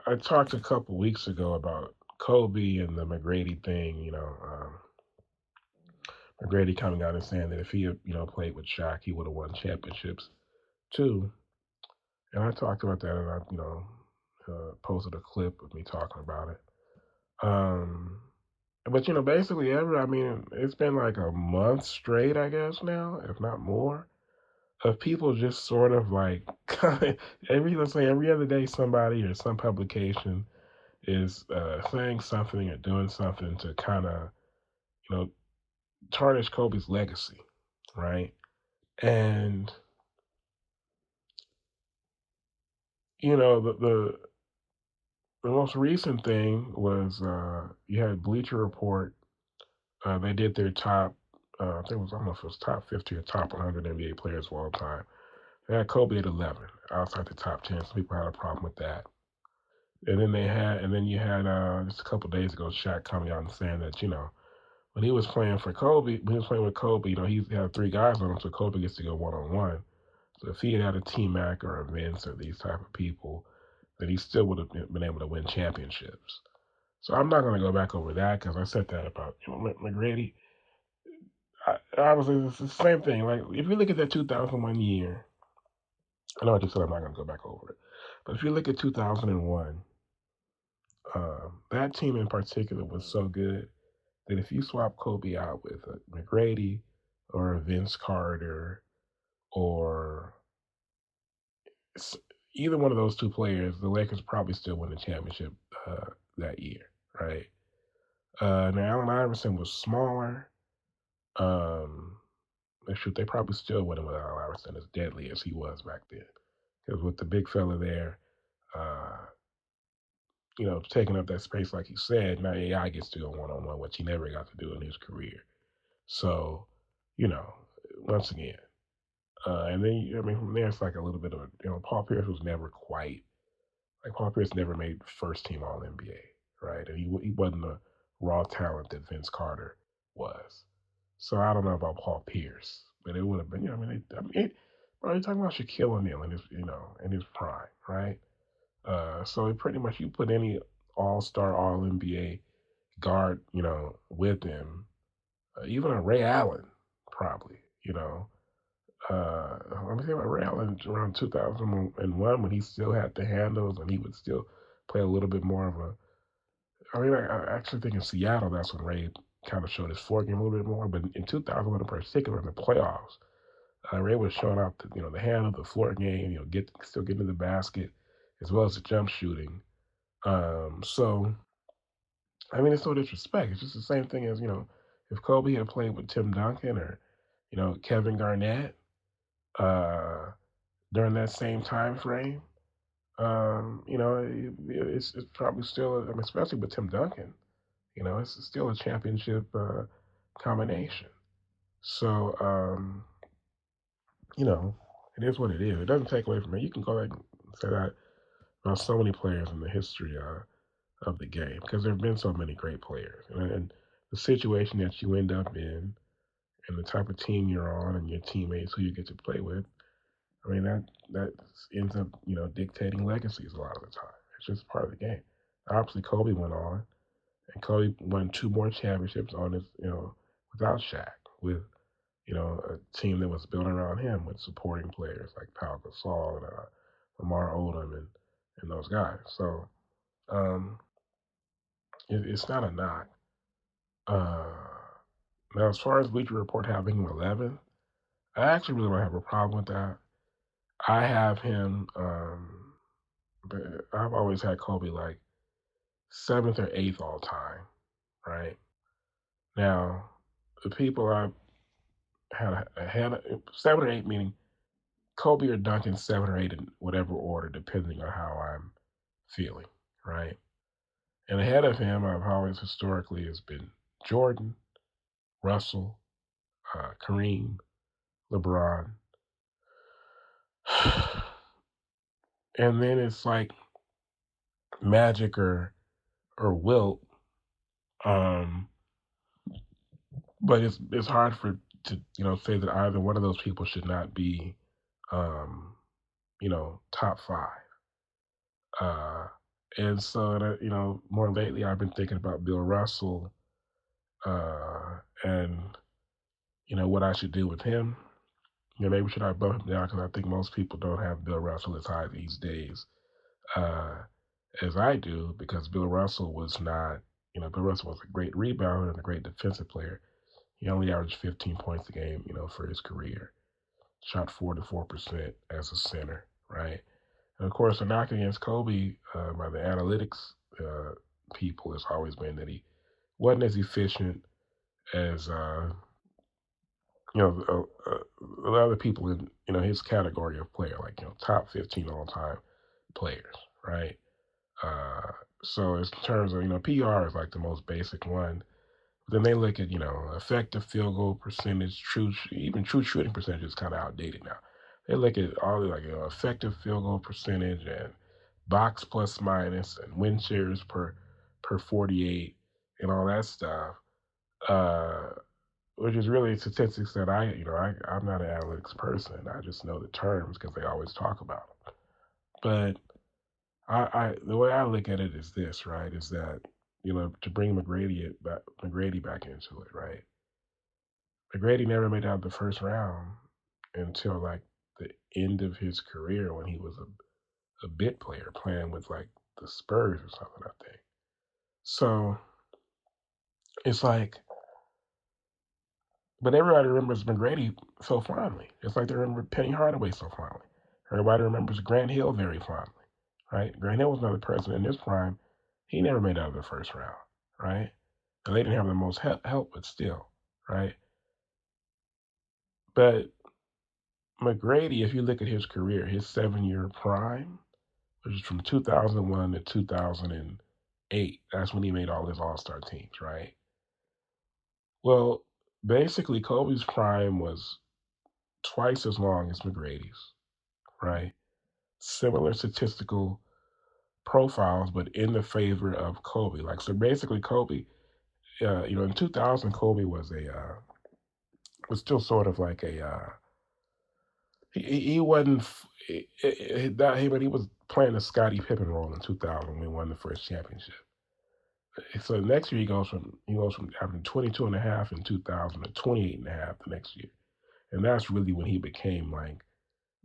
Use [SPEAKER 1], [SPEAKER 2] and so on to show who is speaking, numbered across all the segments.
[SPEAKER 1] I talked a couple weeks ago about Kobe and the McGrady thing. McGrady coming out and saying that if he had, played with Shaq, he would have won championships too. And I talked about that, and I posted a clip of me talking about it. Um, but basically, I mean, it's been like a month straight, I guess now, if not more, of people just sort of like let's say every other day, somebody or some publication is saying something or doing something to kind of, you know, tarnish Kobe's legacy, right? And the most recent thing was you had Bleacher Report. They did their top, I think it was, I don't know if it was top 50 or top 100 NBA players of all time. They had Kobe at 11, outside the top 10. Some people had a problem with that. And then you had just a couple days ago, Shaq coming out and saying that when he was playing for Kobe, when he was playing with Kobe, he had three guys on him, so Kobe gets to go 1-on-1. So if he had had a T Mac or a Vince or these type of people, then he still would have been able to win championships. So I'm not going to go back over that because I said that about McGrady. Obviously, it's the same thing. Like if you look at that 2001 year, I know I just said I'm not going to go back over it, but if you look at 2001, that team in particular was so good that if you swap Kobe out with a McGrady or a Vince Carter or either one of those two players, the Lakers probably still win the championship that year, right? Now Allen Iverson was smaller. Um, shoot, they probably still win it with Allen Iverson as deadly as he was back then. Because with the big fella there, uh, taking up that space like you said, now AI gets to go 1-on-1, which he never got to do in his career. So, you know, once again, and then I mean from there it's like a little bit of Paul Pierce was never quite like Paul Pierce never made first team All NBA, right? And he wasn't the raw talent that Vince Carter was. So I don't know about Paul Pierce, but it would have been. Bro, you're talking about Shaquille O'Neal in his in his prime, right? So pretty much you put any All Star, All NBA guard, with him, even a Ray Allen, probably, let me think about Ray Allen around 2001 when he still had the handles and he would still play a little bit more of a. I mean, I actually think in Seattle that's when Ray kind of showed his fork game a little bit more. But in 2001 in particular, in the playoffs, Ray was showing off the handle, the floor game, still getting to the basket as well as the jump shooting. So I mean, it's no disrespect. It's just the same thing as if Kobe had played with Tim Duncan or Kevin Garnett uh, during that same time frame. It's probably still, I mean, especially with Tim Duncan, it's still a championship combination. So, you know, it is what it is. It doesn't take away from it. You can go ahead and say that about so many players in the history of the game because there have been so many great players. And the situation that you end up in and the type of team you're on and your teammates who you get to play with, I mean, that ends up, dictating legacies a lot of the time. It's just part of the game. Obviously, Kobe went on, and Kobe won two more championships on his, without Shaq, with a team that was built around him with supporting players like Pau Gasol and Lamar Odom and those guys. So um, it's not a knock. Uh, Now, as far as Bleacher Report having him 11, I actually really don't have a problem with that. I have him. But I've always had Kobe like seventh or eighth all time, right? Now, the people I had seven or eight, meaning Kobe or Duncan, seven or eight in whatever order, depending on how I'm feeling, right? And ahead of him, I've always historically has been Jordan, Russell, Kareem, LeBron, and then it's like Magic or Wilt. Um, but it's hard for to say that either one of those people should not be um, top five. Uh, And so, more lately, I've been thinking about Bill Russell and what I should do with him. Maybe should I bump him down because I think most people don't have Bill Russell as high these days uh, as I do because Bill Russell was not. Bill Russell was a great rebounder and a great defensive player. He only averaged 15 points a game, for his career. Shot 44% as a center, right? And of course, the knock against Kobe by the analytics uh, people has always been that he wasn't as efficient as the other people in his category of player, like top 15 all time players, right? Uh, so in terms of PR is like the most basic one. Then they look at effective field goal percentage, even true shooting percentage is kind of outdated now. They look at all the effective field goal percentage and box plus minus and win shares per 48 and all that stuff. Uh, which is really statistics that I'm not an analytics person. I just know the terms because they always talk about them. But the way I look at it is this, right? Is that to bring McGrady back into it, right? McGrady never made out the first round until like the end of his career when he was a bit player playing with like the Spurs or something, I think. So it's like, but everybody remembers McGrady so fondly. It's like they remember Penny Hardaway so fondly. Everybody remembers Grant Hill very fondly, right? Grant Hill was another person in his prime. He never made out of the first round, right? And they didn't have the most help, but still, right? But McGrady, if you look at his career, his 7-year prime, which is from 2001 to 2008, that's when he made all his All Star teams, right? Well, basically, Kobe's prime was twice as long as McGrady's, right? Similar statistical profiles, but in the favor of Kobe. Like, so basically, Kobe, in 2000, Kobe was still sort of like he wasn't but he was playing the Scottie Pippen role in 2000 when he won the first championship. So next year he goes from having 22 and a half in 2000 to 28 and a half the next year. And that's really when he became like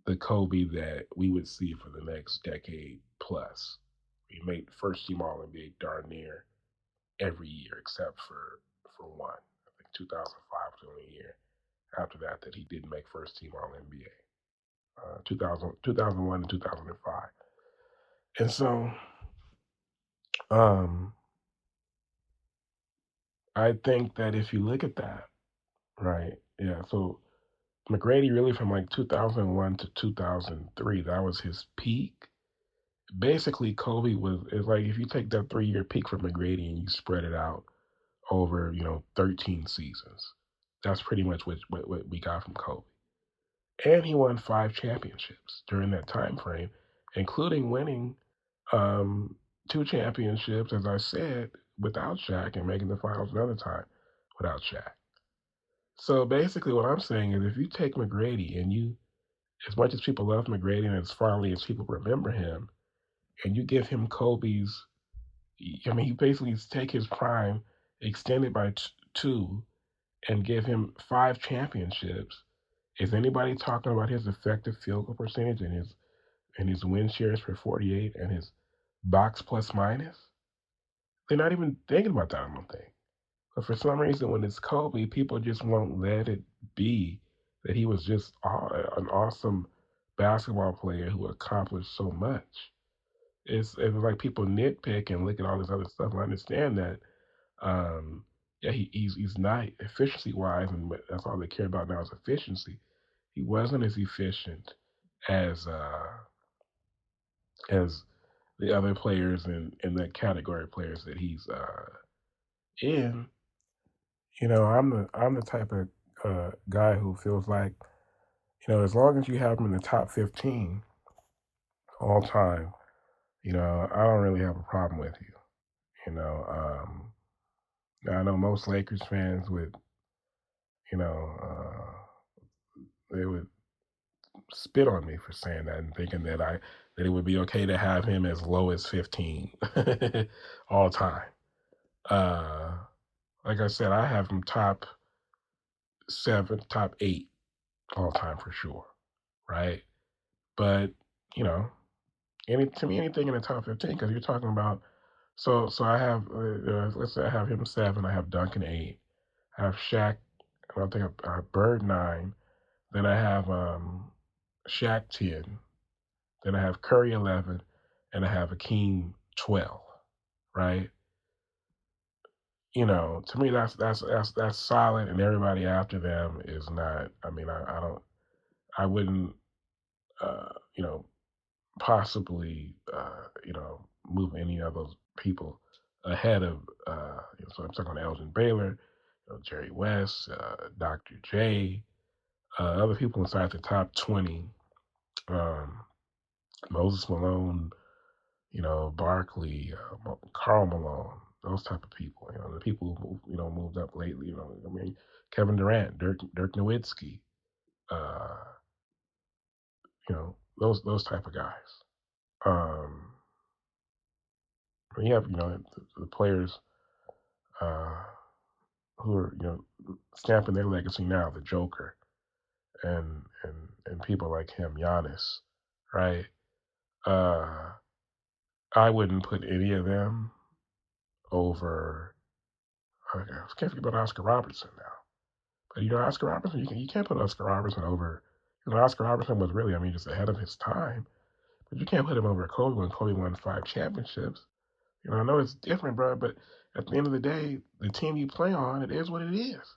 [SPEAKER 1] the Kobe that we would see for the next decade plus. He made first team All NBA darn near every year except for one. I think 2005 was the only year after that he didn't make first team All NBA. 2001 and 2005. And so um, I think that if you look at that, right, yeah, so McGrady really from like 2001 to 2003, that was his peak. Basically, Kobe is like if you take that 3-year peak from McGrady and you spread it out over 13 seasons, that's pretty much what we got from Kobe. And he won 5 championships during that time frame, including winning um, 2 championships, as I said, without Shaq and making the finals another time without Shaq. So basically, what I'm saying is if you take McGrady and as much as people love McGrady and as fondly as people remember him, and you give him Kobe's, I mean, you basically take his prime, extend it by two, and give him 5 championships. Is anybody talking about his effective field goal percentage and his win shares per 48 and his box plus minus? They're not even thinking about that, I don't think. But for some reason, when it's Kobe, people just won't let it be that he was just an awesome basketball player who accomplished so much. It was like people nitpick and look at all this other stuff. I understand that. Yeah, he's not efficiency wise, and that's all they care about now is efficiency. He wasn't as efficient as the other players in that category of players that he's in. I'm the type of guy who feels like as long as you have him in the top 15 all time, I don't really have a problem with you. You know, I know most Lakers fans would, they would spit on me for saying that and thinking that that it would be okay to have him as low as 15 all time. Uh, like I said, I have him top 7, top 8 all time for sure, right? But you know, to me, anything in the top 15, because you're talking about. So I have, let's say I have him 7, I have Duncan 8, I have Shaq, I think I have Bird 9, then I have Shaq 10, then I have Curry 11, and I have Hakeem 12, right? To me that's solid, and everybody after them is not. I mean, I don't, I wouldn't, you know, possibly, move any of those people ahead of. So I'm talking Elgin Baylor, Jerry West, Dr. J, other people inside the top 20. Um, Moses Malone, Barkley, Carl Malone, those type of people. The people who moved up lately. I mean, Kevin Durant, Dirk Nowitzki, uh, those type of guys. Um, you have the players uh, who are stamping their legacy now. The Joker and people like him, Giannis, right? I wouldn't put any of them over. I can't forget about Oscar Robertson now. But Oscar Robertson, you can't put Oscar Robertson over. Oscar Robertson was really, just ahead of his time. But you can't put him over Kobe when Kobe won 5 championships. I know it's different, bro, but at the end of the day, the team you play on, it is what it is.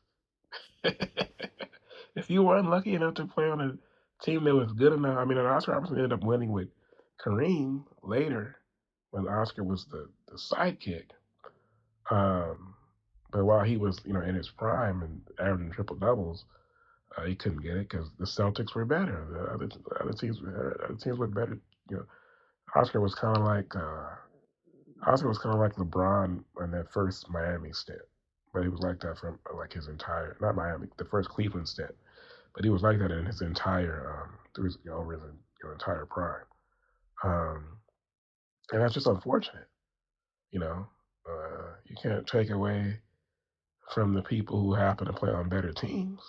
[SPEAKER 1] If you were unlucky enough to play on a team that was good enough, and Oscar Robertson ended up winning with Kareem later when Oscar was the sidekick. But while he was, in his prime and averaging triple doubles, he couldn't get it because the Celtics were better. The other teams were better. Oscar was kind of like LeBron in that first Miami stint, but he was like that from like his entire, not Miami, the first Cleveland stint, but he was like that in his entire through his over his entire prime. And that's just unfortunate. You can't take away from the people who happen to play on better teams.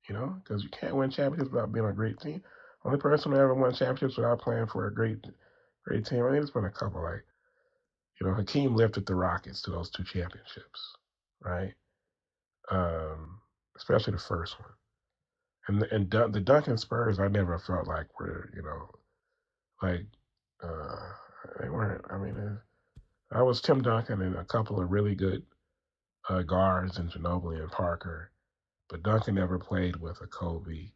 [SPEAKER 1] Because you can't win championships without being on a great team. Only person who ever won championships without playing for a great team. I think there's been a couple like, Hakeem lifted the Rockets to those 2 championships, right? Especially the first one. And the Duncan Spurs, I never felt like were, like they weren't. I was Tim Duncan and a couple of really good guards in Ginobili and Parker, but Duncan never played with a Kobe.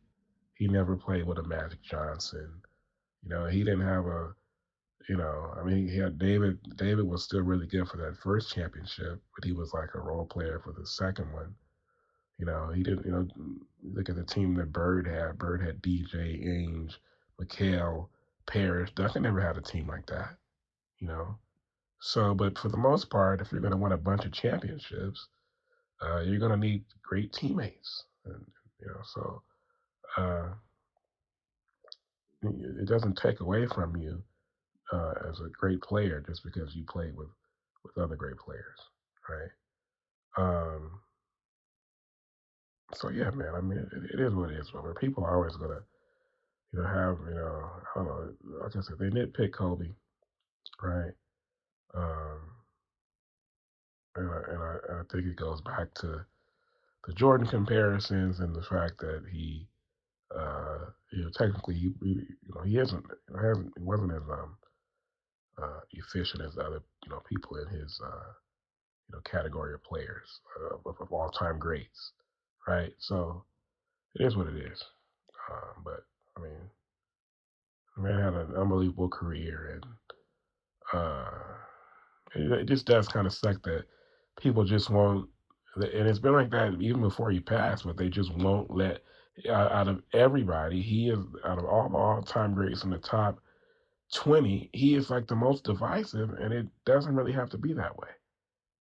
[SPEAKER 1] He never played with a Magic Johnson. He didn't have a, he had David. David was still really good for that first championship, but he was like a role player for the second one. He didn't, look at the team that Bird had. Bird had DJ, Ainge, McHale, Parrish. Duncan never had a team like that, So, but for the most part, if you're going to win a bunch of championships, you're going to need great teammates. And, so it doesn't take away from you as a great player just because you played with other great players, right? So yeah, man. It is what it is. But people are always gonna, have, I don't know. Like I said, they nitpick Kobe, right? Um, and I think it goes back to the Jordan comparisons and the fact that he, technically he isn't, he wasn't as efficient as other, people in his, category of players of all time greats, right? So it is what it is. But I mean, the man had an unbelievable career, and it just does kind of suck that people just won't. And it's been like that even before he passed, but they just won't let. Out of everybody, he is out of all time greats in the top 20. He is like the most divisive, and it doesn't really have to be that way.